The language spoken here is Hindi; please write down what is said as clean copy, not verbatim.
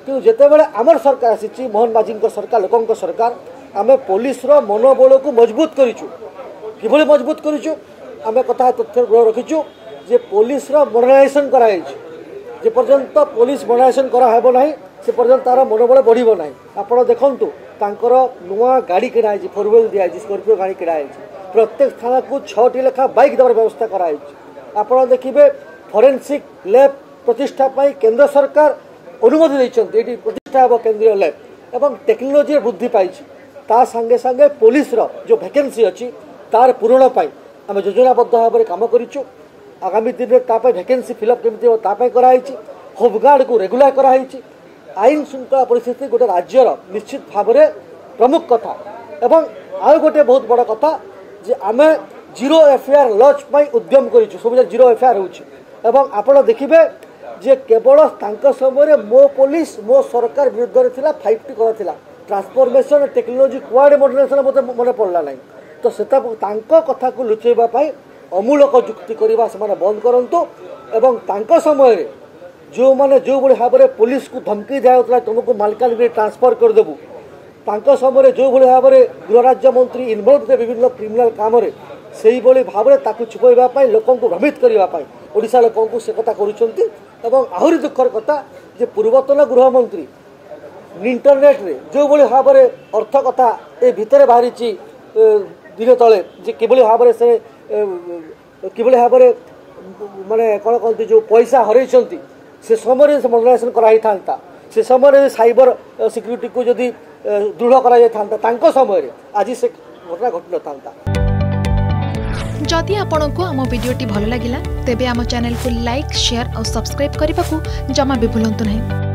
कि जितेबाला आमर सरकार आसी मोहन माझी सरकार लोकों सरकार आम पुलिस मनोबल को मजबूत करूँ कि मजबूत करूँ आम कथा तथ्य ग्रह रखीचु जे पुलिस मॉडर्नाइजेशन कराई जे पर्यंत पुलिस मॉडर्नाइजेशन कराहेब ना से पर्यंत तार मनोबल बढ़ ना आप देखु तांकर नुआ गाड़ी किणाई 4 व्हील दिखाई स्कॉर्पियो गाड़ी किणाई प्रत्येक थाना को 6टी लेखा बाइक देवार व्यवस्था कराई आप देखिए फोरेंसिक लैब प्रतिष्ठा केंद्र सरकार अनुमति देते ये प्रतिष्ठा हे केंद्रीय लैब एवं टेक्नोलोजी वृद्धि पाई ता संगे संगे पुलिस जो वैकेंसी अच्छी तार पूरण आम योजनाबद्ध भाव में कम करूँ आगामी दिन में वैकेंसी फिलअप केमी कराई होमगार्ड को रेगुलर कराई आईन श्रृंखला परिस्थिति गोटे राज्यर निश्चित भाव में प्रमुख कथा एवं आउ गोटे बहुत बड़ कथा जे आम जीरो एफआईआर लॉन्च उद्यम करूँ सब जीरो एफआईआर होपण देखिए जे केवल समय मो पुलिस मो सरकार विरुद्ध में 5T कर ट्रांसफॉर्मेशन टेक्नोलॉजी कुआडे मॉडर्नाइजेशन मत मन पड़ला ना तो से कथा को लुचेवाई अमूलक जुक्ति करवा से बंद करूँ एवं समय जो मैंने जो भाव में पुलिस को धमकी दिया तुमको मालकानगिरी ट्रांसफर करदेबू समय जो भाव में गृह राज्य मंत्री इनवल्व थे विभिन्न क्रिमिनाल काम से भाव में छुपाइवाई लोक भ्रमित करने ओडिशा लोक से कथा करुँच दुखर कथा जे पूर्वतन गृहमंत्री इंटरनेट रे जो भाव में अर्थ कथा ए भितर बाहरी दिन तले जे किभली भाव से किभली भाव माने कौन कहते जो पैसा हर से समय से मॉडर्नाइजेशन कराई था से समय साइबर सिक्यूरिटी को जदि दृढ़ करा समय आज से घटना घटी न। जदि आपंक आम भिडी भल लगा तेब आम चैनल को लाइक शेयर और सब्सक्राइब करने को जमा भी भूलु नहीं।